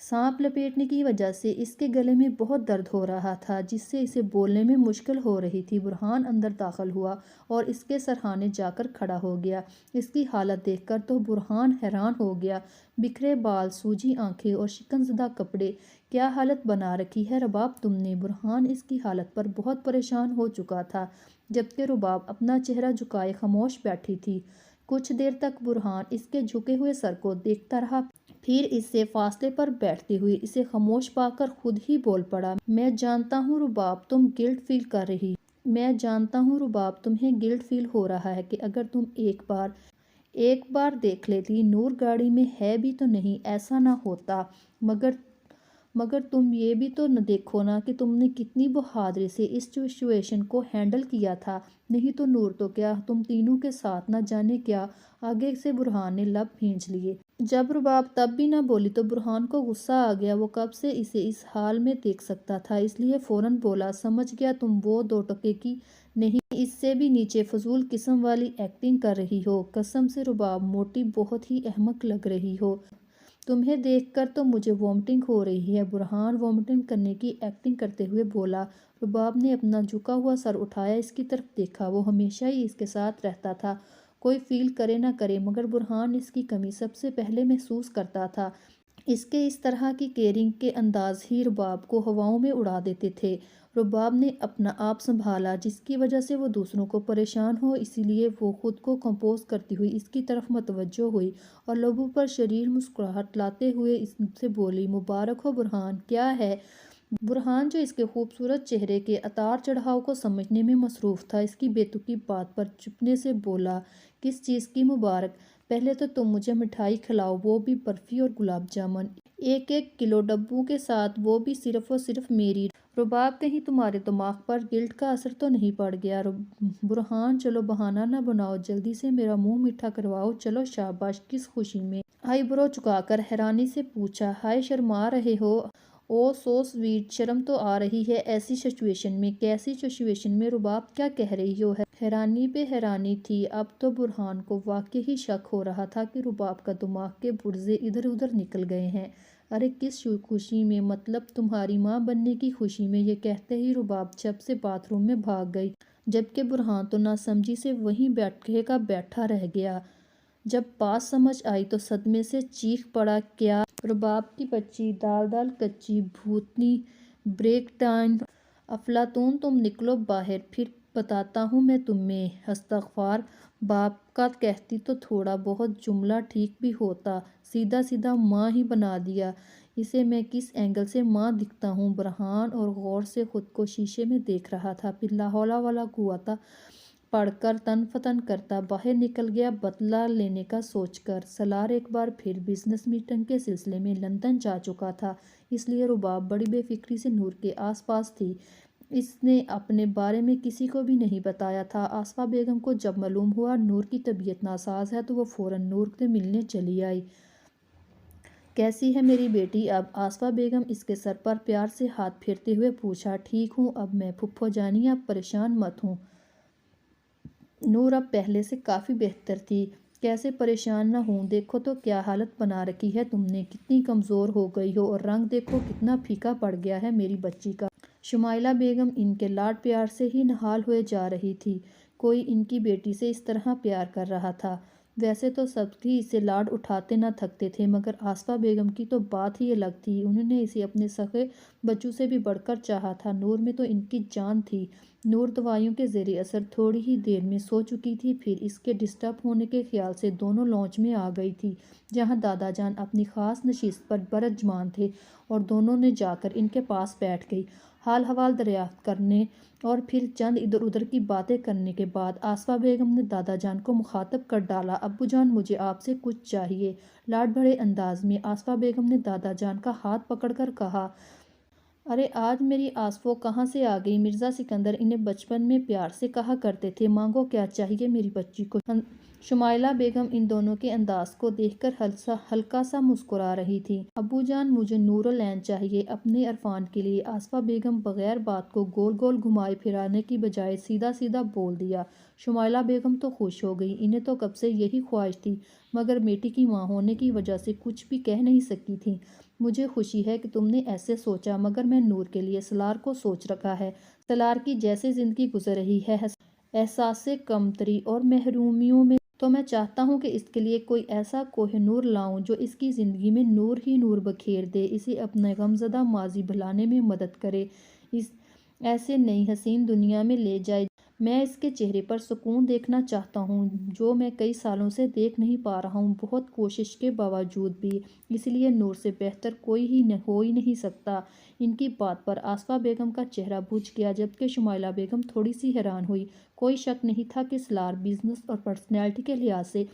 سانپ لپیٹنے کی وجہ سے اس کے گلے میں بہت درد ہو رہا تھا، جس سے اسے بولنے میں مشکل ہو رہی تھی۔ برہان اندر داخل ہوا اور اس کے سرہانے جا کر کھڑا ہو گیا۔ اس کی حالت دیکھ کر تو برہان حیران ہو گیا۔ بکھرے بال، سوجی آنکھیں اور شکن زدہ کپڑے، کیا حالت بنا رکھی ہے رباب تم نے؟ برہان اس کی حالت پر بہت پریشان ہو چکا تھا، جبکہ رباب اپنا چہرہ جھکائے خاموش بیٹھی تھی۔ کچھ دیر تک برہان اس کے جھکے ہوئے سر کو دیکھتا رہا، پھر اس سے فاصلے پر بیٹھتے ہوئے اسے خاموش پا کر خود ہی بول پڑا، میں جانتا ہوں رباب تم گلٹ فیل کر رہی میں جانتا ہوں رباب تمہیں گلٹ فیل ہو رہا ہے کہ اگر تم ایک بار دیکھ لیتی نور گاڑی میں ہے بھی تو نہیں ایسا نہ ہوتا، مگر تم یہ بھی تو دیکھو نا کہ تم نے کتنی بہادری سے اس سچویشن کو ہینڈل کیا تھا، نہیں تو نور تو کیا تم تینوں کے ساتھ نہ جانے کیا۔ آگے سے برہان نے لب بھینچ لیے۔ جب رباب تب بھی نہ بولی تو برہان کو غصہ آ گیا، وہ کب سے اسے اس حال میں دیکھ سکتا تھا، اس لیے فوراً بولا، سمجھ گیا تم وہ 2 ٹکے کی نہیں، اس سے بھی نیچے فضول قسم والی ایکٹنگ کر رہی ہو، قسم سے رباب موٹی بہت ہی احمق لگ رہی ہو، تمہیں دیکھ کر تو مجھے وامٹنگ ہو رہی ہے۔ برہان وامٹنگ کرنے کی ایکٹنگ کرتے ہوئے بولا۔ رباب نے اپنا جھکا ہوا سر اٹھایا، اس کی طرف دیکھا، وہ ہمیشہ ہی اس کے ساتھ رہتا تھا، کوئی فیل کرے نہ کرے، مگر برہان اس کی کمی سب سے پہلے محسوس کرتا تھا۔ اس کے اس طرح کی کیئرنگ کے انداز ہی رباب کو ہواؤں میں اڑا دیتے تھے۔ رباب نے اپنا آپ سنبھالا، جس کی وجہ سے وہ دوسروں کو پریشان ہو، اسی لیے وہ خود کو کمپوز کرتی ہوئی اس کی طرف متوجہ ہوئی اور لبوں پر شریر مسکراہٹ لاتے ہوئے اس سے بولی، مبارک ہو برہان، کیا ہے؟ برہان جو اس کے خوبصورت چہرے کے اتار چڑھاؤ کو سمجھنے میں مصروف تھا، اس کی بے تکی بات پر چپنے سے بولا، کس چیز کی مبارک؟ پہلے تو تم مجھے مٹھائی کھلاؤ، وہ بھی برفی اور گلاب جامن، 1-1 کلو ڈبوں کے ساتھ، وہ بھی صرف اور صرف میری۔ رباب کہیں تمہارے دماغ پر گلٹ کا اثر تو نہیں پڑ گیا؟ برہان چلو بہانہ نہ بناؤ، جلدی سے میرا منہ میٹھا کرواؤ، چلو شاباش، کس خوشی میں؟ آئی برو چکا کر حیرانی سے پوچھا، ہائے شرما رہے ہو؟ او سو سویٹ، شرم تو آ رہی ہے ایسی سچویشن میں۔ کیسی سچویشن میں رباب، کیا کہہ رہی ہو؟ حیرانی پہ حیرانی تھی، اب تو برہان کو واقعی شک ہو رہا تھا کہ رباب کا دماغ کے پرزے ادھر ادھر نکل گئے ہیں۔ ارے کس خوشی میں؟ مطلب تمہاری ماں بننے کی خوشی میں۔ یہ کہتے ہی رباب جھپ سے باتھ روم میں بھاگ گئی، جبکہ برہان تو ناسمجھی سے وہیں بیٹھے کا بیٹھا رہ گیا۔ جب بات سمجھ آئی تو صدمے سے چیخ پڑا، کیا؟ رباب کی بچی، دال کچی، بھوتنی، بریک ڈاؤن، افلاطون، تم نکلو باہر، پھر بتاتا ہوں میں تمہیں۔ استغفار، باپ کا کہتی تو تھوڑا بہت جملہ ٹھیک بھی ہوتا، سیدھا سیدھا ماں ہی بنا دیا، اسے میں کس اینگل سے ماں دکھتا ہوں؟ برہان اور غور سے خود کو شیشے میں دیکھ رہا تھا، پھر لا حول ولا قوت پڑھ کر تن فتن کرتا باہر نکل گیا، بدلہ لینے کا سوچ کر۔ سالار ایک بار پھر بزنس میٹنگ کے سلسلے میں لندن جا چکا تھا، اس لیے رباب بڑی بے فکری سے نور کے آس پاس تھی۔ اس نے اپنے بارے میں کسی کو بھی نہیں بتایا تھا۔ آصفہ بیگم کو جب معلوم ہوا نور کی طبیعت ناساز ہے تو وہ فوراً نور سے ملنے چلی آئی۔ کیسی ہے میری بیٹی اب؟ آصفہ بیگم اس کے سر پر پیار سے ہاتھ پھیرتے ہوئے پوچھا، ٹھیک ہوں اب میں پھپھو جانی، اب پریشان مت ہوں۔ نور اب پہلے سے کافی بہتر تھی۔ کیسے پریشان نہ ہوں، دیکھو تو کیا حالت بنا رکھی ہے تم نے، کتنی کمزور ہو گئی ہو، اور رنگ دیکھو کتنا پھیکا پڑ گیا ہے میری بچی کا۔ شمائلہ بیگم ان کے لاڈ پیار سے ہی نہال ہوئے جا رہی تھی، کوئی ان کی بیٹی سے اس طرح پیار کر رہا تھا؟ ویسے تو سب ہی اسے لاڈ اٹھاتے نہ تھکتے تھے، مگر آصفہ بیگم کی تو بات ہی الگ تھی، انہوں نے اسے اپنے سگے بچوں سے بھی بڑھ کر چاہا تھا۔ نور میں تو ان کی جان تھی۔ نور دوائیوں کے زیر اثر تھوڑی ہی دیر میں سو چکی تھی، پھر اس کے ڈسٹرب ہونے کے خیال سے دونوں لانچ میں آ گئی تھی، جہاں دادا جان اپنی خاص نشست پر برجمان تھے، اور دونوں نے جا کر ان کے پاس بیٹھ گئی۔ حال حوال دریافت کرنے اور پھر چند ادھر ادھر کی باتیں کرنے کے بعد آصفہ بیگم نے دادا جان کو مخاطب کر ڈالا، ابو جان مجھے آپ سے کچھ چاہیے۔ لاڈ بھرے انداز میں آصفہ بیگم نے دادا جان کا ہاتھ پکڑ کر کہا، ارے آج میری آصفو کہاں سے آ گئی؟ مرزا سکندر انہیں بچپن میں پیار سے کہا کرتے تھے، مانگو کیا چاہیے میری بچی کو؟ شمائلہ بیگم ان دونوں کے انداز کو دیکھ کر ہلکا سا مسکرا رہی تھی۔ ابو جان مجھے نور العین چاہیے اپنے عرفان کے لیے۔ آصفہ بیگم بغیر بات کو گول گول گھمائے پھرانے کی بجائے سیدھا سیدھا بول دیا۔ شمائلہ بیگم تو خوش ہو گئی، انہیں تو کب سے یہی خواہش تھی، مگر بیٹی کی ماں ہونے کی وجہ سے کچھ بھی کہہ نہیں سکی تھیں۔ مجھے خوشی ہے کہ تم نے ایسے سوچا، مگر میں نور کے لیے سلار کو سوچ رکھا ہے۔ سلار کی جیسے زندگی گزر رہی ہے احساس کمتری اور محرومیوں میں، تو میں چاہتا ہوں کہ اس کے لیے کوئی ایسا کوہ نور لاؤں جو اس کی زندگی میں نور ہی نور بکھیر دے، اسے اپنا غمزدہ ماضی بھلانے میں مدد کرے، ایسے نئی حسین دنیا میں لے جائے۔ میں اس کے چہرے پر سکون دیکھنا چاہتا ہوں جو میں کئی سالوں سے دیکھ نہیں پا رہا ہوں، بہت کوشش کے باوجود بھی۔ اس لیے نور سے بہتر کوئی ہو ہی نہیں سکتا۔ ان کی بات پر آصفہ بیگم کا چہرہ بجھ گیا، جبکہ شمائلہ بیگم تھوڑی سی حیران ہوئی۔ کوئی شک نہیں تھا کہ سلار بزنس اور پرسنالٹی کے لحاظ سے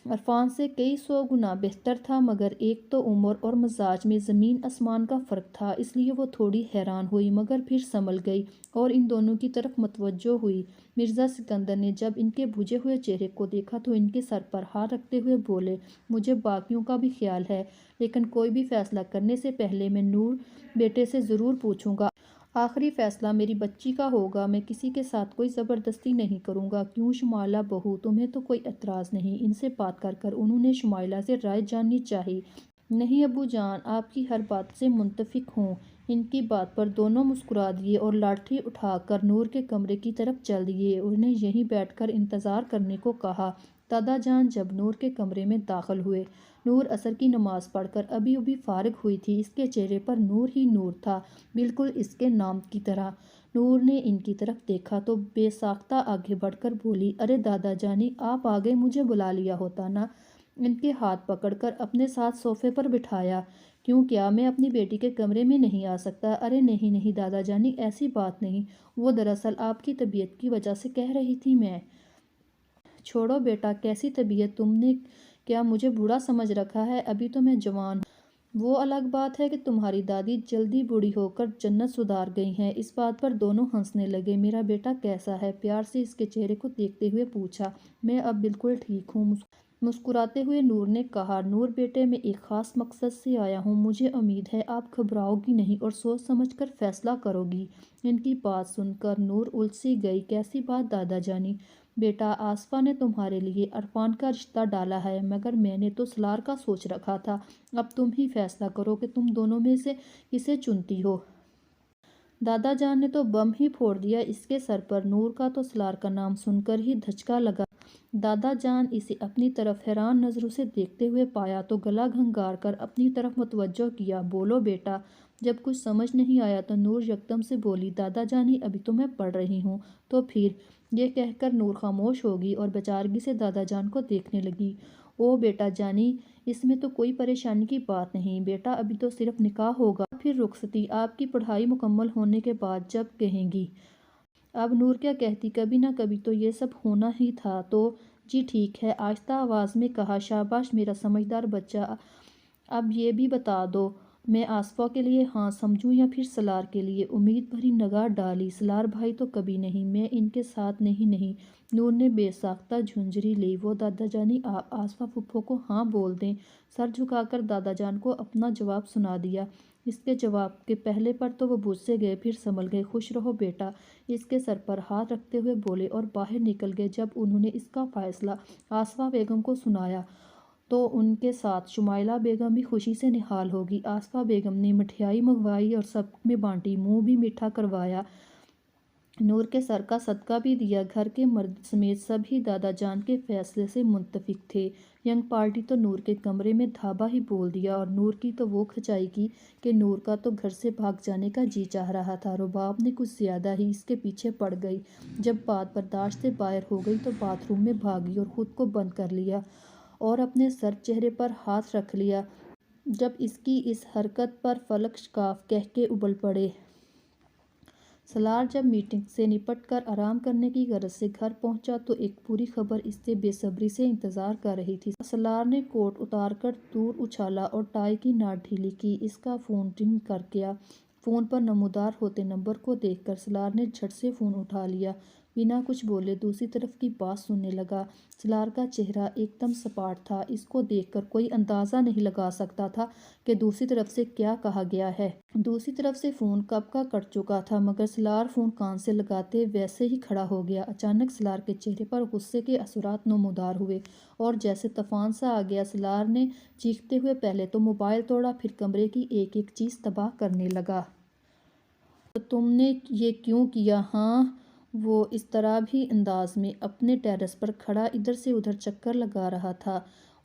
عرفان سے کئی سو گنا بہتر تھا، مگر ایک تو عمر اور مزاج میں زمین آسمان کا فرق تھا، اس لیے وہ تھوڑی حیران ہوئی، مگر پھر سنبھل گئی اور ان دونوں کی طرف متوجہ ہوئی۔ مرزا سکندر نے جب ان کے بجھے ہوئے چہرے کو دیکھا تو ان کے سر پر ہاتھ رکھتے ہوئے بولے، مجھے باقیوں کا بھی خیال ہے، لیکن کوئی بھی فیصلہ کرنے سے پہلے میں نور بیٹے سے ضرور پوچھوں گا۔ آخری فیصلہ میری بچی کا ہوگا، میں کسی کے ساتھ کوئی زبردستی نہیں کروں گا۔ کیوں شمائلہ بہو، تمہیں تو کوئی اعتراض نہیں؟ ان سے بات کر انہوں نے شمائلہ سے رائے جاننی چاہی۔ نہیں ابو جان، آپ کی ہر بات سے متفق ہوں۔ ان کی بات پر دونوں مسکرا دیے اور لاٹھی اٹھا کر نور کے کمرے کی طرف چل دیے۔ انہیں یہیں بیٹھ کر انتظار کرنے کو کہا۔ دادا جان جب نور کے کمرے میں داخل ہوئے، نور عصر کی نماز پڑھ کر ابھی فارغ ہوئی تھی۔ اس کے چہرے پر نور ہی نور تھا، بالکل اس کے نام کی طرح۔ نور نے ان کی طرف دیکھا تو بے ساختہ آگے بڑھ کر بولی، ارے دادا جانی، آپ آ گئے، مجھے بلا لیا ہوتا نا۔ ان کے ہاتھ پکڑ کر اپنے ساتھ صوفے پر بٹھایا۔ کیوں، کیا میں اپنی بیٹی کے کمرے میں نہیں آ سکتا؟ ارے نہیں دادا جانی، ایسی بات نہیں، وہ دراصل آپ کی طبیعت کی وجہ سے کہہ رہی تھی میں۔ چھوڑو بیٹا، کیسی طبیعت؟ تم نے کیا مجھے بوڑھا سمجھ رکھا ہے؟ ابھی تو میں جوان ہوں۔ وہ الگ بات ہے کہ تمہاری دادی جلدی بوڑھی ہو کر جنت سدھار گئی ہیں۔ اس بات پر دونوں ہنسنے لگے۔ میرا بیٹا کیسا ہے؟ پیار سے اس کے چہرے کو دیکھتے ہوئے پوچھا۔ میں اب بالکل ٹھیک ہوں، مسکراتے ہوئے نور نے کہا۔ نور بیٹے، میں ایک خاص مقصد سے آیا ہوں، مجھے امید ہے آپ گھبراؤ گی نہیں اور سوچ سمجھ کر فیصلہ کرو گی۔ ان کی بات سن کر نور الجھ گئی۔ کیسی بات دادا جانی؟ بیٹا، آصفہ نے تمہارے لیے عرفان کا رشتہ ڈالا ہے، مگر میں نے تو سلار کا سوچ رکھا تھا۔ اب تم ہی فیصلہ کرو کہ تم دونوں میں سے کسے چنتی ہو۔ دادا جان نے تو بم ہی پھوڑ دیا اس کے سر پر۔ نور کا تو سلار کا نام سن کر ہی دھچکا لگا۔ دادا جان اسے اپنی طرف حیران نظروں سے دیکھتے ہوئے پایا تو گلا گھنگار کر اپنی طرف متوجہ کیا۔ بولو بیٹا۔ جب کچھ سمجھ نہیں آیا تو نور یکدم سے بولی، دادا جانی ابھی تو میں پڑھ رہی ہوں۔ تو پھر؟ یہ کہہ کر نور خاموش ہوگی اور بیچارگی سے دادا جان کو دیکھنے لگی۔ او بیٹا جانی، اس میں تو کوئی پریشانی کی بات نہیں بیٹا، ابھی تو صرف نکاح ہوگا، پھر رخصتی آپ کی پڑھائی مکمل ہونے کے بعد جب کہیں گی۔ اب نور کیا کہتی، کبھی نہ کبھی تو یہ سب ہونا ہی تھا۔ تو جی ٹھیک ہے، آہستہ آواز میں کہا۔ شاباش میرا سمجھدار بچہ، اب یہ بھی بتا دو، میں آصفہ کے لیے ہاں سمجھوں یا پھر سلار کے لیے؟ امید بھری نگاہ ڈالی۔ سلار بھائی تو کبھی نہیں، میں ان کے ساتھ نہیں۔ نور نے بے ساختہ جھنجھری لی۔ وہ دادا جانی، آپ آصفہ پھپھو کو ہاں بول دیں۔ سر جھکا کر دادا جان کو اپنا جواب سنا دیا۔ اس کے جواب کے پہلے پر تو وہ بجھ سے گئے، پھر سنبھل گئے۔ خوش رہو بیٹا، اس کے سر پر ہاتھ رکھتے ہوئے بولے اور باہر نکل گئے۔ جب انہوں نے اس کا فیصلہ آصفہ بیگم کو سنایا تو ان کے ساتھ شمائلہ بیگم بھی خوشی سے نہال ہو گئی۔ آصفہ بیگم نے مٹھائی منگوائی اور سب میں بانٹی، منہ بھی میٹھا کروایا، نور کے سر کا صدقہ بھی دیا۔ گھر کے مرد سمیت سب ہی دادا جان کے فیصلے سے متفق تھے۔ ینگ پارٹی تو نور کے کمرے میں دھابا ہی بول دیا اور نور کی تو وہ کھچائی کی کہ نور کا تو گھر سے بھاگ جانے کا جی چاہ رہا تھا۔ رباب نے کچھ زیادہ ہی اس کے پیچھے پڑ گئی۔ جب بات برداشت سے باہر ہو گئی تو باتھ روم میں بھاگی اور خود کو بند کر لیا اور اپنے سر چہرے پر ہاتھ رکھ لیا۔ جب اس کی اس حرکت پر فلک شکاف کہہ کے ابل پڑے۔ سلار جب میٹنگ سے نپٹ کر آرام کرنے کی غرض سے گھر پہنچا تو ایک بری خبر اس سے بے صبری سے انتظار کر رہی تھی۔ سلار نے کوٹ اتار کر دور اچھالا اور ٹائی کی ناٹ ڈھیلی کی۔ اس کا فون رنگ کر گیا۔ فون پر نمودار ہوتے نمبر کو دیکھ کر سلار نے جھٹ سے فون اٹھا لیا۔ بنا کچھ بولے دوسری طرف کی بات سننے لگا۔ سالار کا چہرہ ایک دم سپاٹ تھا، اس کو دیکھ کر کوئی اندازہ نہیں لگا سکتا تھا کہ دوسری طرف سے کیا کہا گیا ہے۔ دوسری طرف سے فون کب کا کٹ چکا تھا، مگر سالار فون کان سے لگاتے ویسے ہی کھڑا ہو گیا۔ اچانک سالار کے چہرے پر غصے کے اثرات نمودار ہوئے اور جیسے طوفان سا آ گیا۔ سالار نے چیختے ہوئے پہلے تو موبائل توڑا، پھر کمرے کی ایک ایک چیز تباہ کرنے لگا۔ تو تم نے یہ کیوں کیا ہاں؟ وہ اضطرابی انداز میں اپنے ٹیرس پر کھڑا ادھر سے ادھر چکر لگا رہا تھا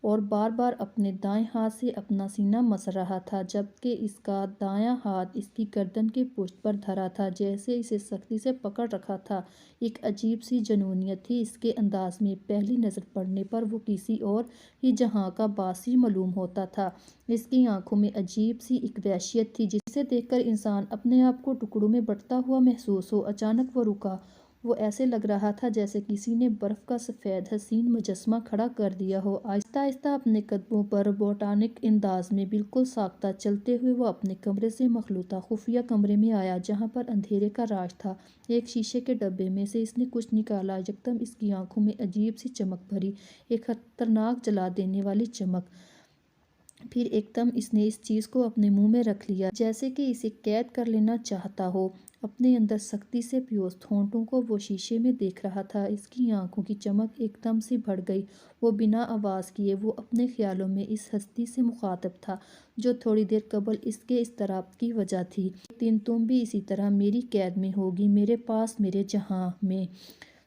اور بار بار اپنے دائیں ہاتھ سے اپنا سینہ مس رہا تھا، جبکہ اس کا دایاں ہاتھ اس کی گردن کی پشت پر دھرا تھا، جیسے اسے سختی سے پکڑ رکھا تھا۔ ایک عجیب سی جنونیت تھی اس کے انداز میں، پہلی نظر پڑنے پر وہ کسی اور ہی جہاں کا باسی معلوم ہوتا تھا۔ اس کی آنکھوں میں عجیب سی ایک وحشیت تھی جسے دیکھ کر انسان اپنے آپ کو ٹکڑوں میں بٹتا ہوا محسوس ہو۔ اچانک وہ رکا، وہ ایسے لگ رہا تھا جیسے کسی نے برف کا سفید حسین مجسمہ کھڑا کر دیا ہو۔ آہستہ آہستہ اپنے قدموں پر روبوٹانک انداز میں بالکل ساختہ چلتے ہوئے وہ اپنے کمرے سے مخلوطہ خفیہ کمرے میں آیا جہاں پر اندھیرے کا راج تھا۔ ایک شیشے کے ڈبے میں سے اس نے کچھ نکالا، یکدم اس کی آنکھوں میں عجیب سی چمک بھری، ایک خطرناک جلا دینے والی چمک۔ پھر ایک دم اس نے اس چیز کو اپنے منہ میں رکھ لیا، جیسے کہ اسے قید کر لینا چاہتا ہو۔ اپنے اندر سختی سے پیوست ہونٹوں کو وہ شیشے میں دیکھ رہا تھا۔ اس کی آنکھوں کی چمک ایک دم سے بڑھ گئی۔ وہ بنا آواز کیے وہ اپنے خیالوں میں اس ہستی سے مخاطب تھا جو تھوڑی دیر قبل اس کے اضطراب کی وجہ تھی۔ ایک دن تم بھی اسی طرح میری قید میں ہوگی، میرے پاس، میرے جہاں میں،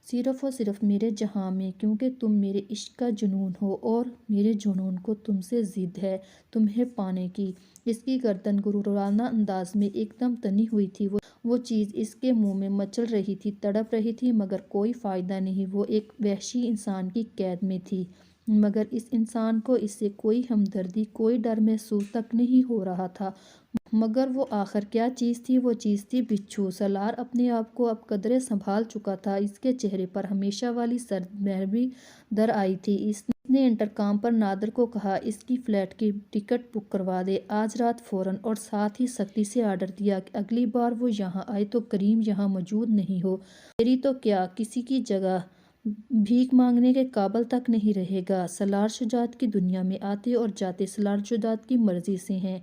صرف اور صرف میرے جہاں میں، کیونکہ تم میرے عشق کا جنون ہو اور میرے جنون کو تم سے ضد ہے تمہیں پانے کی۔ اس کی گردن غرورانہ انداز میں ایک دم تنی ہوئی تھی۔ وہ چیز اس کے منہ میں مچل رہی تھی، تڑپ رہی تھی، مگر کوئی فائدہ نہیں۔ وہ ایک وحشی انسان کی قید میں تھی، مگر اس انسان کو اس سے کوئی ہمدردی، کوئی ڈر محسوس تک نہیں ہو رہا تھا۔ مگر وہ آخر کیا چیز تھی؟ وہ چیز تھی بچھو۔ سالار اپنے آپ کو اب قدرے سنبھال چکا تھا۔ اس کے چہرے پر ہمیشہ والی سرد مہربانی در آئی تھی۔ اس نے انٹرکام پر نادر کو کہا، اس کی فلائٹ کی ٹکٹ بک کروا دے آج رات فوراً، اور ساتھ ہی سختی سے آرڈر دیا کہ اگلی بار وہ یہاں آئے تو کریم یہاں موجود نہیں ہو۔ میری تو کیا کسی کی جگہ بھیک مانگنے کے قابل تک نہیں رہے گا۔ سالار شجاعت کی دنیا میں آتے اور جاتے سالار شجاعت کی مرضی سے ہیں۔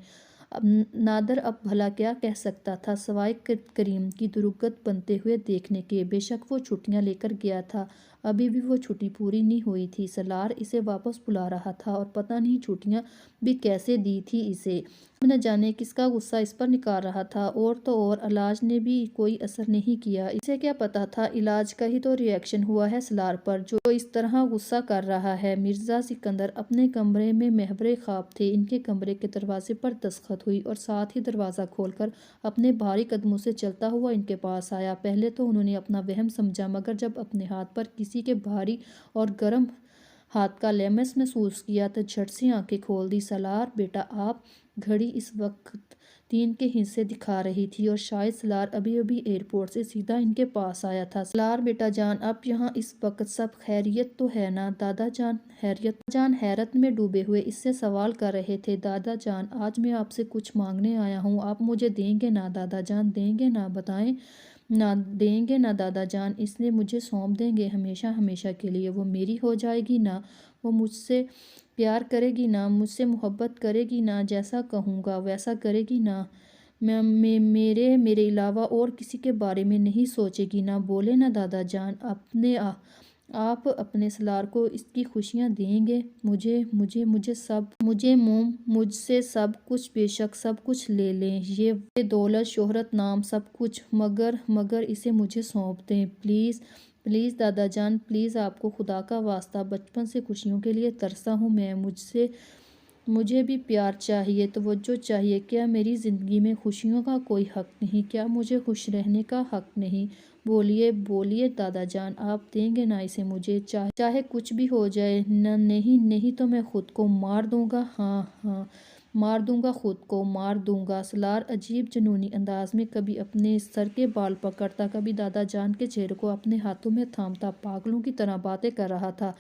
نادر اب بھلا کیا کہہ سکتا تھا سوائے کریم کی درگت بنتے ہوئے دیکھنے کے۔ بے شک وہ چھٹیاں لے کر گیا تھا، ابھی بھی وہ چھٹی پوری نہیں ہوئی تھی۔ سالار اسے واپس بلا رہا تھا اور پتہ نہیں چھٹیاں بھی کیسے دی تھی اسے۔ اب نہ جانے کس کا غصہ اس پر نکال رہا تھا، اور تو اور علاج نے بھی کوئی اثر نہیں کیا۔ اسے کیا پتا تھا علاج کا ہی تو ری ایکشن ہوا ہے سالار پر، جو اس طرح غصہ کر رہا ہے۔ مرزا سکندر اپنے کمرے میں محور خواب تھے۔ ان کے کمرے کے دروازے پر دستخط ہوئی اور ساتھ ہی دروازہ کھول کر اپنے بھاری قدموں سے چلتا ہوا ان کے پاس آیا۔ پہلے تو انہوں نے اپنا وہم سمجھا، مگر جب اپنے ہاتھ پر کسی کے بھاری اور گرم ہاتھ کا لمس محسوس کیا تو جھٹ سے آنکھیں کھول دی۔ سالار بیٹا، آپ گھڑی اس وقت 3 کے ہندسے دکھا رہی تھی اور شاید سالار ابھی ابھی ایئرپورٹ سے سیدھا ان کے پاس آیا تھا۔ سالار بیٹا جان، اب یہاں اس وقت سب خیریت تو ہے نا؟ دادا جان حیرت میں ڈوبے ہوئے اس سے سوال کر رہے تھے۔ دادا جان، آج میں آپ سے کچھ مانگنے آیا ہوں، آپ مجھے دیں گے نا دادا جان؟ دیں گے نا؟ بتائیں نا، دیں گے نا دادا جان؟ اس نے مجھے سونپ دیں گے ہمیشہ ہمیشہ کے لیے؟ وہ میری ہو جائے گی نا؟ وہ مجھ سے پیار کرے گی نا؟ مجھ سے محبت کرے گی نا؟ جیسا کہوں گا ویسا کرے گی نا؟ میرے علاوہ اور کسی کے بارے میں نہیں سوچے گی نا؟ بولے نا دادا جان، آپ اپنے سالار کو اس کی خوشیاں دیں گے؟ مجھ سے سب کچھ، بے شک سب کچھ لے لیں، یہ دولت، شہرت، نام، سب کچھ، مگر اسے مجھے سونپ دیں پلیز پلیز دادا جان، پلیز۔ آپ کو خدا کا واسطہ، بچپن سے خوشیوں کے لیے ترسا ہوں میں، مجھے بھی پیار چاہیے، توجہ چاہیے۔ کیا میری زندگی میں خوشیوں کا کوئی حق نہیں؟ کیا مجھے خوش رہنے کا حق نہیں؟ بولیے دادا جان، آپ دیں گے نا اسے مجھے، چاہے کچھ بھی ہو جائے؟ نہیں تو میں خود کو مار دوں گا، ہاں مار دوں گا، خود کو مار دوں گا۔ سالار عجیب جنونی انداز میں کبھی اپنے سر کے بال پکڑتا، کبھی دادا جان کے چہرے کو اپنے ہاتھوں میں تھامتا، پاگلوں کی طرح باتیں کر رہا تھا۔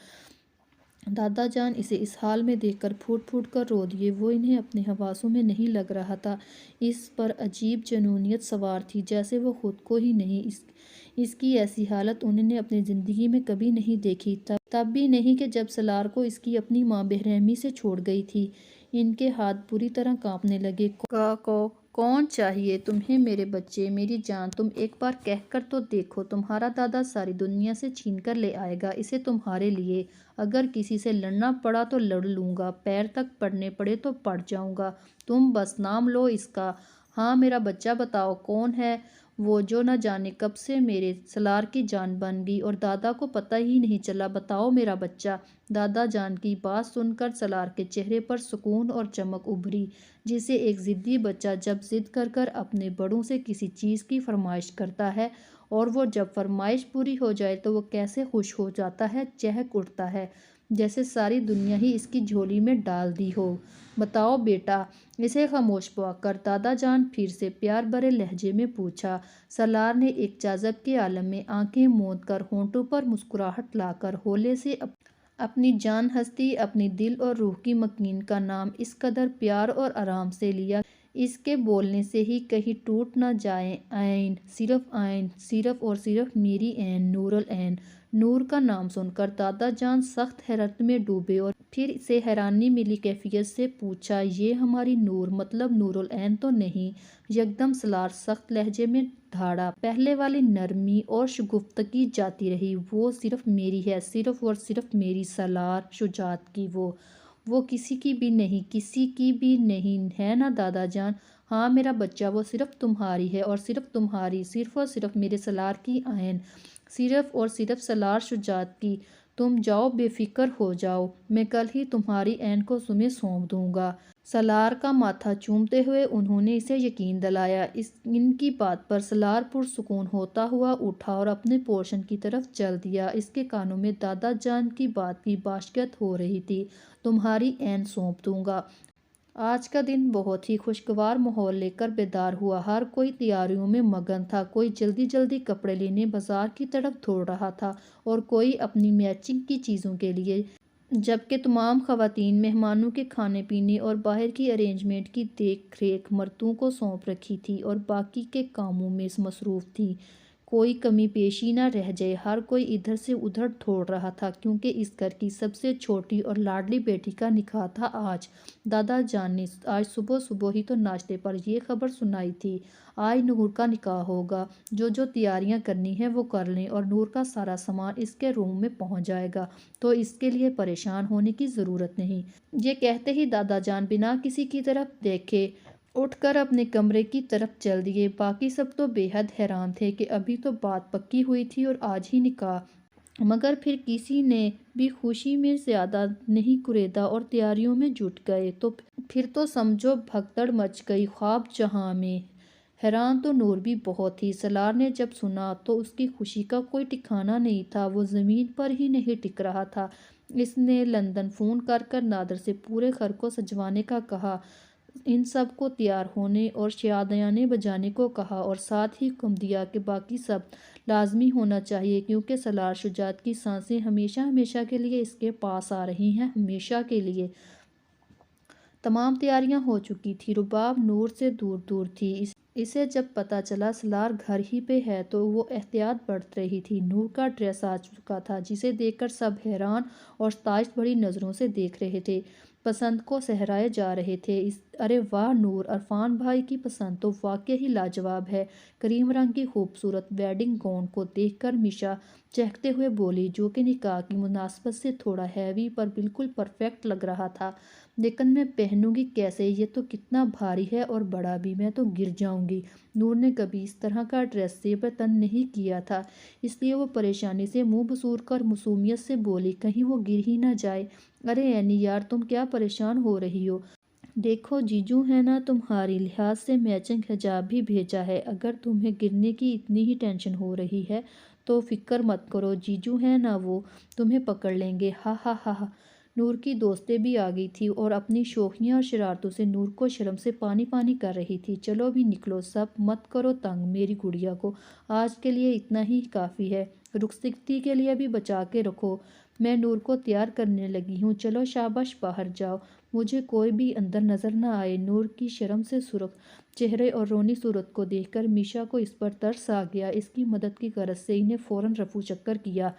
دادا جان اسے اس حال میں دیکھ کر پھوٹ پھوٹ کر رو دیے۔ وہ انہیں اپنے حواسوں میں نہیں لگ رہا تھا۔ اس پر عجیب جنونیت سوار تھی، جیسے وہ خود کو ہی نہیں۔ اس کی ایسی حالت انہوں نے اپنی زندگی میں کبھی نہیں دیکھی، تب بھی نہیں کہ جب سالار کو اس کی اپنی ماں بے رحمی سے چھوڑ گئی تھی۔ ان کے ہاتھ بری طرح کانپنے لگے۔ کون چاہیے تمہیں میرے بچے، میری جان؟ تم ایک بار کہہ کر تو دیکھو۔ تمہارا دادا ساری دنیا سے چھین کر لے آئے گا اسے تمہارے لیے۔ اگر کسی سے لڑنا پڑا تو لڑ لوں گا، پیر تک پڑنے پڑے تو پڑ جاؤں گا۔ تم بس نام لو اس کا۔ ہاں میرا بچہ، بتاؤ کون ہے وہ جو نہ جانے کب سے میرے سالار کی جان بن گئی اور دادا کو پتہ ہی نہیں چلا؟ بتاؤ میرا بچہ۔ دادا جان کی بات سن کر سالار کے چہرے پر سکون اور چمک ابھری، جسے ایک ضدی بچہ جب ضد کر کر اپنے بڑوں سے کسی چیز کی فرمائش کرتا ہے اور وہ جب فرمائش پوری ہو جائے تو وہ کیسے خوش ہو جاتا ہے، چہک اٹھتا ہے جیسے ساری دنیا ہی اس کی جھولی میں ڈال دی ہو۔ بتاؤ بیٹا، اسے خاموش پا کر دادا جان پھر سے پیار بھرے لہجے میں پوچھا۔ سالار نے ایک جذب کے عالم میں آنکھیں موند کر ہونٹوں پر مسکراہٹ لا کر ہولے سے اپنی جان ہستی، اپنی دل اور روح کی مکین کا نام اس قدر پیار اور آرام سے لیا اس کے بولنے سے ہی کہیں ٹوٹ نہ جائے۔ عین، صرف عین، صرف اور صرف میری عین، نور العین۔ نور کا نام سن کر دادا جان سخت حیرت میں ڈوبے اور پھر سے حیرانی ملی کیفیت سے پوچھا، یہ ہماری نور، مطلب نور العین تو نہیں؟ یکدم سالار سخت لہجے میں دھاڑا۔ پہلے والی نرمی اور شگفتگی جاتی رہی۔ وہ صرف میری ہے، صرف اور صرف میری سالار شجاعت کی۔ وہ کسی کی بھی نہیں، کسی کی بھی نہیں ہے نا دادا جان؟ ہاں میرا بچہ، وہ صرف تمہاری ہے اور صرف تمہاری، صرف اور صرف میرے سالار کی عین، صرف اور صرف سالار شجاعت کی۔ تم جاؤ، بے فکر ہو جاؤ، میں کل ہی تمہاری عین کو تمہیں سونپ دوں گا۔ سالار کا ماتھا چومتے ہوئے انہوں نے اسے یقین دلایا۔ ان کی بات پر سالار پرسکون ہوتا ہوا اٹھا اور اپنے پورشن کی طرف چل دیا۔ اس کے کانوں میں دادا جان کی بات کی باشکت ہو رہی تھی، تمہاری عین سونپ دوں گا۔ آج کا دن بہت ہی خوشگوار ماحول لے کر بیدار ہوا۔ ہر کوئی تیاریوں میں مگن تھا، کوئی جلدی جلدی کپڑے لینے بازار کی طرف دوڑ رہا تھا اور کوئی اپنی میچنگ کی چیزوں کے لیے، جبکہ تمام خواتین مہمانوں کے کھانے پینے اور باہر کی ارینجمنٹ کی دیکھ ریکھ مردوں کو سونپ رکھی تھی اور باقی کے کاموں میں مصروف تھی۔ کوئی کمی پیشی نہ رہ جائے، ہر کوئی ادھر سے ادھر دوڑ رہا تھا کیونکہ اس گھر کی سب سے چھوٹی اور لاڈلی بیٹی کا نکاح تھا آج۔ دادا جان نے آج صبح صبح ہی تو ناشتے پر یہ خبر سنائی تھی، آج نور کا نکاح ہوگا، جو تیاریاں کرنی ہیں وہ کر لیں اور نور کا سارا سامان اس کے روم میں پہنچ جائے گا تو اس کے لیے پریشان ہونے کی ضرورت نہیں۔ یہ کہتے ہی دادا جان بنا کسی کی طرف دیکھے اٹھ کر اپنے کمرے کی طرف چل دیے۔ باقی سب تو بے حد حیران تھے کہ ابھی تو بات پکی ہوئی تھی اور آج ہی نکاح، مگر پھر کسی نے بھی خوشی میں زیادہ نہیں کریدا اور تیاریوں میں جٹ گئے تو پھر تو سمجھو بھگدڑ مچ گئی خواب جہاں میں۔ حیران تو نور بھی بہت تھی۔ سالار نے جب سنا تو اس کی خوشی کا کوئی ٹھکانہ نہیں تھا، وہ زمین پر ہی نہیں ٹک رہا تھا۔ اس نے لندن فون کر کر نادر سے پورے گھر کو سجوانے کا کہا، ان سب کو تیار ہونے اور شادیانے بجانے کو کہا اور ساتھ ہی حکم دیا کہ باقی سب لازمی ہونا چاہیے کیونکہ سالار شجاعت کی سانسیں ہمیشہ ہمیشہ کے لیے اس کے پاس آ رہی ہیں، ہمیشہ کے لیے۔ تمام تیاریاں ہو چکی تھی، رباب نور سے دور دور تھی۔ اسے جب پتہ چلا سالار گھر ہی پہ ہے تو وہ احتیاط برت رہی تھی۔ نور کا ڈریس آ چکا تھا جسے دیکھ کر سب حیران اور ستائش بھری نظروں سے دیکھ رہے تھے، پسند کو سہرائے جا رہے تھے۔ ارے واہ نور، عرفان بھائی کی پسند تو واقعی ہی لاجواب ہے۔ کریم رنگ کی خوبصورت ویڈنگ گاؤن کو دیکھ کر میشا چہکتے ہوئے بولی، جو کہ نکاح کی مناسبت سے تھوڑا ہیوی پر بالکل پرفیکٹ لگ رہا تھا، لیکن میں پہنوں گی کیسے؟ یہ تو کتنا بھاری ہے اور بڑا بھی، میں تو گر جاؤں گی۔ نور نے کبھی اس طرح کا ڈریس زیب تن نہیں کیا تھا، اس لیے وہ پریشانی سے منہ بسور کر معصومیت سے بولی، کہیں وہ گر ہی نہ جائے۔ ارے عینی یار، تم کیا پریشان ہو رہی ہو؟ دیکھو جیجو ہے نا، تمہاری لحاظ سے میچنگ حجاب بھی بھیجا ہے۔ اگر تمہیں گرنے کی اتنی ہی ٹینشن ہو رہی ہے تو فکر مت کرو، جیجو ہے نا وہ تمہیں پکڑ لیں گے۔ ہا ہا ہا۔ نور کی دوستیں بھی آ گئی تھیں اور اپنی شوخیوں اور شرارتوں سے نور کو شرم سے پانی پانی کر رہی تھی۔ چلو بھی نکلو سب، مت کرو تنگ میری گڑیا کو، آج کے لیے اتنا ہی کافی ہے۔ رخصتی کے لیے بھی بچا کے رکھو۔ میں نور کو تیار کرنے لگی ہوں، چلو شاباش باہر جاؤ، مجھے کوئی بھی اندر نظر نہ آئے۔ نور کی شرم سے سرخ چہرے اور رونی صورت کو دیکھ کر میشا کو اس پر ترس آ گیا۔ اس کی مدد کی غرض سے انہیں فوراً رفو چکر کیا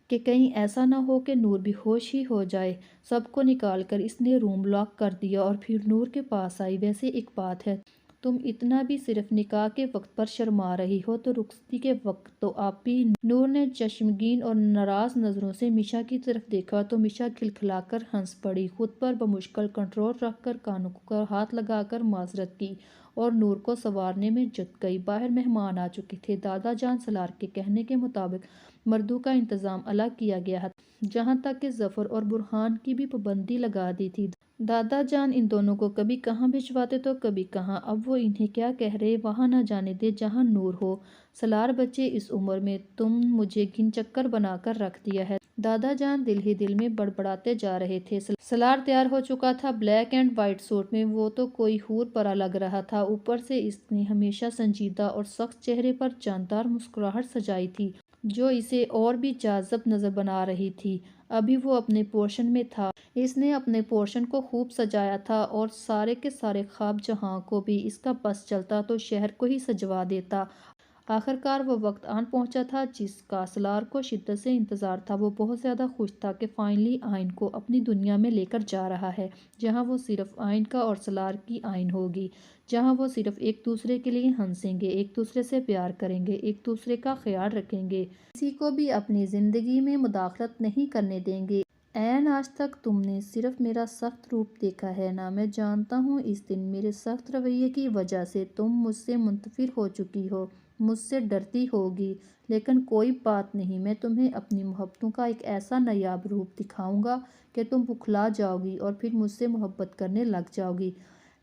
کہ کہیں ایسا نہ ہو کہ نور بے ہوش ہی ہو جائے۔ سب کو نکال کر اس نے روم لاک کر دیا اور پھر نور کے پاس آئی۔ ویسے ایک بات ہے، تم اتنا بھی صرف نکاح کے وقت پر شرما رہی ہو تو رخصتی کے وقت تو آپ بھی۔ نور نے چشمگین اور ناراض نظروں سے میشا کی طرف دیکھا تو میشا کھلکھلا کر ہنس پڑی، خود پر بمشکل کنٹرول رکھ کر کانوں کو ہاتھ لگا کر معذرت کی اور نور کو سنوارنے میں جت گئی۔ باہر مہمان آ چکے تھے۔ دادا جان سالار کے کہنے کے مطابق مردوں کا انتظام الگ کیا گیا تھا، جہاں تک کہ ظفر اور برہان کی بھی پابندی لگا دی تھی۔ دادا جان ان دونوں کو کبھی کہاں بھجواتے تو کبھی کہاں۔ اب وہ انہیں کیا کہہ رہے وہاں نہ جانے دے جہاں نور ہو۔ سالار بچے، اس عمر میں تم مجھے گھن چکر بنا کر رکھ دیا ہے، دادا جان دل ہی دل میں بڑبڑاتے جا رہے تھے۔ سالار تیار ہو چکا تھا، بلیک اینڈ وائٹ سوٹ میں۔ وہ تو کوئی حور پرا لگ رہا تھا، اوپر سے اس نے ہمیشہ سنجیدہ اور سخت چہرے پر جاندار مسکراہٹ سجائی تھی جو اسے اور بھی جاذب نظر بنا رہی تھی۔ ابھی وہ اپنے پورشن میں تھا۔ اس نے اپنے پورشن کو خوب سجایا تھا اور سارے کے سارے خواب جہاں کو بھی اس کا بس چلتا تو شہر کو ہی سجوا دیتا۔ آخرکار وہ وقت آن پہنچا تھا جس کا سالار کو شدت سے انتظار تھا۔ وہ بہت زیادہ خوش تھا کہ فائنلی آئین کو اپنی دنیا میں لے کر جا رہا ہے، جہاں وہ صرف آئین کا اور سالار کی آئین ہوگی، جہاں وہ صرف ایک دوسرے کے لیے ہنسیں گے، ایک دوسرے سے پیار کریں گے، ایک دوسرے کا خیال رکھیں گے، کسی کو بھی اپنی زندگی میں مداخلت نہیں کرنے دیں گے۔ عین آج تک تم نے صرف میرا سخت روپ دیکھا ہے نا؟ میں جانتا ہوں اس دن میرے سخت رویے کی وجہ سے تم مجھ سے منتفر ہو چکی ہو، مجھ سے ڈرتی ہوگی، لیکن کوئی بات نہیں، میں تمہیں اپنی محبتوں کا ایک ایسا نایاب روپ دکھاؤں گا کہ تم بوکھلا جاؤ گی اور پھر مجھ سے محبت کرنے لگ جاؤ گی۔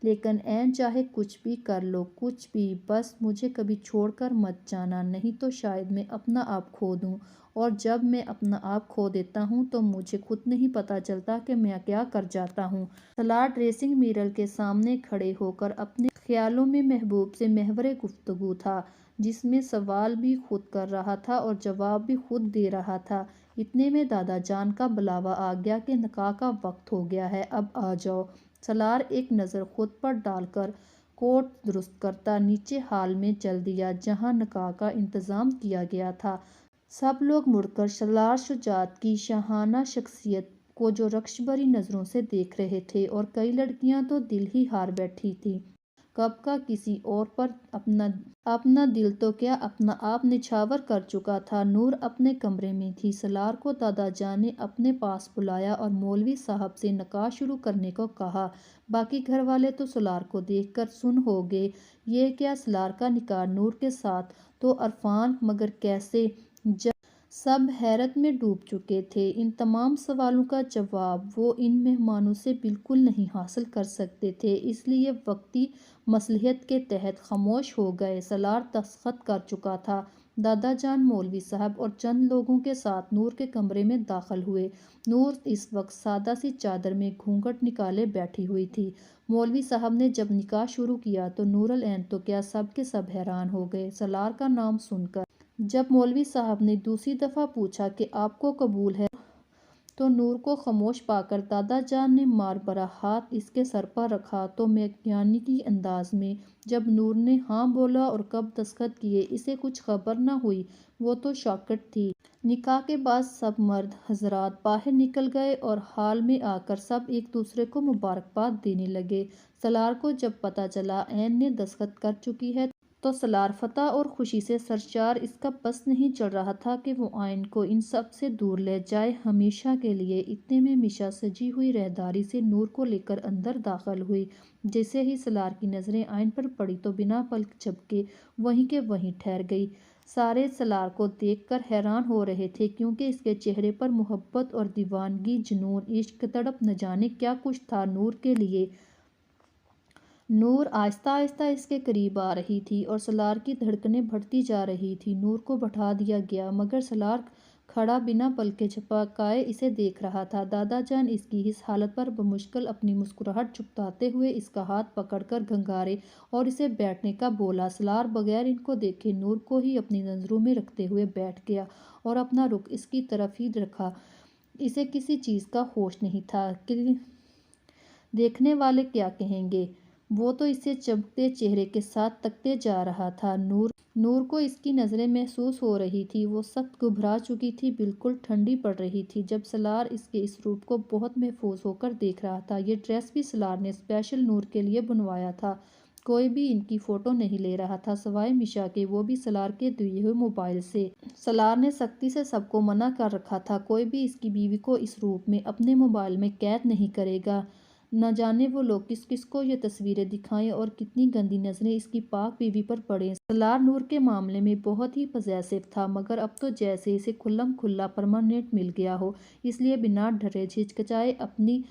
لیکن عین چاہے کچھ بھی کر لو، کچھ بھی، بس مجھے کبھی چھوڑ کر مت جانا، نہیں تو شاید میں اپنا آپ کھو دوں، اور جب میں اپنا آپ کھو دیتا ہوں تو مجھے خود نہیں پتہ چلتا کہ میں کیا کر جاتا ہوں۔ سالار ڈریسنگ میرر کے سامنے کھڑے ہو کر اپنے خیالوں میں محبوب سے محور گفتگو تھا، جس میں سوال بھی خود کر رہا تھا اور جواب بھی خود دے رہا تھا۔ اتنے میں دادا جان کا بلاوا آ گیا کہ نکاح کا وقت ہو گیا ہے، اب آ جاؤ۔ سالار ایک نظر خود پر ڈال کر کوٹ درست کرتا نیچے ہال میں چل دیا جہاں نکاح کا انتظام کیا گیا تھا۔ سب لوگ مڑ کر سالار شجاعت کی شاہانہ شخصیت کو جو رکش بھری نظروں سے دیکھ رہے تھے، اور کئی لڑکیاں تو دل ہی ہار بیٹھی تھیں۔ کب کا کسی اور پر اپنا دل تو کیا اپنا آپ نچھاور کر چکا تھا۔ نور اپنے کمرے میں تھی۔ سالار کو دادا جان نے اپنے پاس بلایا اور مولوی صاحب سے نکاح شروع کرنے کو کہا۔ باقی گھر والے تو سالار کو دیکھ کر سن ہو گئے۔ یہ کیا، سالار کا نکاح نور کے ساتھ؟ تو عرفان، مگر کیسے؟ سب حیرت میں ڈوب چکے تھے۔ ان تمام سوالوں کا جواب وہ ان مہمانوں سے بالکل نہیں حاصل کر سکتے تھے، اس لیے وقتی مصلحت کے تحت خاموش ہو گئے۔ سالار دستخط کر چکا تھا۔ دادا جان، مولوی صاحب اور چند لوگوں کے ساتھ نور کے کمرے میں داخل ہوئے۔ نور اس وقت سادہ سی چادر میں گھونگھٹ نکالے بیٹھی ہوئی تھی۔ مولوی صاحب نے جب نکاح شروع کیا تو نور العین تو کیا سب کے سب حیران ہو گئے سالار کا نام سن کر۔ جب مولوی صاحب نے دوسری دفعہ پوچھا کہ آپ کو قبول ہے تو نور کو خاموش پا کر دادا جان نے مار بھرا ہاتھ اس کے سر پر رکھا تو میکانیکی انداز میں جب نور نے ہاں بولا اور کب دستخط کیے اسے کچھ خبر نہ ہوئی۔ وہ تو شاکڈ تھی۔ نکاح کے بعد سب مرد حضرات باہر نکل گئے اور ہال میں آ کر سب ایک دوسرے کو مبارکباد دینے لگے۔ سالار کو جب پتہ چلا عین نے دستخط کر چکی ہے تو سالار فتح اور خوشی سے سرشار، اس کا بس نہیں چل رہا تھا کہ وہ عین کو ان سب سے دور لے جائے ہمیشہ کے لیے۔ اتنے میں میشا سجی ہوئی راہداری سے نور کو لے کر اندر داخل ہوئی۔ جیسے ہی سالار کی نظریں عین پر پڑی تو بنا پلک جھپکے وہیں کے وہیں ٹھہر گئی۔ سارے سالار کو دیکھ کر حیران ہو رہے تھے کیونکہ اس کے چہرے پر محبت اور دیوانگی، جنون، عشق، تڑپ، نہ جانے کیا کچھ تھا نور کے لیے۔ نور آہستہ آہستہ اس کے قریب آ رہی تھی اور سالار کی دھڑکنیں بڑھتی جا رہی تھیں۔ نور کو بٹھا دیا گیا مگر سالار کھڑا بنا پلکیں جھپکائے اسے دیکھ رہا تھا۔ دادا جان اس کی اس حالت پر بمشکل اپنی مسکراہٹ چھپاتے ہوئے اس کا ہاتھ پکڑ کر گھنگھارے اور اسے بیٹھنے کا بولا۔ سالار بغیر ان کو دیکھے نور کو ہی اپنی نظروں میں رکھتے ہوئے بیٹھ گیا اور اپنا رخ اس کی طرف ہی رکھا۔ اسے کسی چیز کا ہوش نہیں تھا کہ دیکھنے والے کیا کہیں گے۔ وہ تو اسے چمکتے چہرے کے ساتھ تکتے جا رہا تھا۔ نور کو اس کی نظریں محسوس ہو رہی تھی۔ وہ سخت گھبرا چکی تھی، بالکل ٹھنڈی پڑ رہی تھی جب سالار اس کے اس روپ کو بہت محفوظ ہو کر دیکھ رہا تھا۔ یہ ڈریس بھی سالار نے اسپیشل نور کے لیے بنوایا تھا۔ کوئی بھی ان کی فوٹو نہیں لے رہا تھا سوائے مشا کے، وہ بھی سالار کے دیے ہوئے موبائل سے۔ سالار نے سختی سے سب کو منع کر رکھا تھا، کوئی بھی اس کی بیوی کو اس روپ میں اپنے موبائل میں قید نہیں کرے گا۔ نہ جانے وہ لوگ کس کس کو یہ تصویریں دکھائیں اور کتنی گندی نظریں اس کی پاک بیوی پر پڑیں۔ سالار نور کے معاملے میں بہت ہی پوزیسو تھا، مگر اب تو جیسے اسے کھلم کھلا پرماننٹ مل گیا ہو، اس لیے بنا ڈرے جھجکچائے اپنی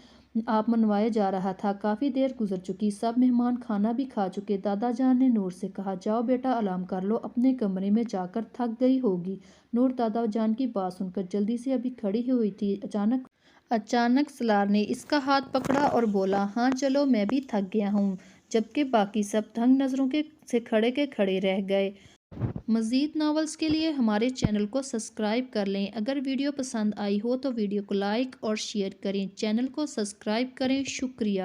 آپ منوائے جا رہا تھا۔ کافی دیر گزر چکی، سب مہمان کھانا بھی کھا چکے۔ دادا جان نے نور سے کہا، جاؤ بیٹا آرام کر لو، اپنے کمرے میں جا کر تھک گئی ہوگی۔ نور دادا جان کی بات سن کر جلدی سے ابھی کھڑی ہوئی تھی، اچانک سالار نے اس کا ہاتھ پکڑا اور بولا، ہاں چلو میں بھی تھک گیا ہوں، جبکہ باقی سب دنگ نظروں سے کھڑے کے کھڑے رہ گئے۔ مزید ناولز کے لیے ہمارے چینل کو سبسکرائب کر لیں۔ اگر ویڈیو پسند آئی ہو تو ویڈیو کو لائک اور شیئر کریں، چینل کو سبسکرائب کریں۔ شکریہ۔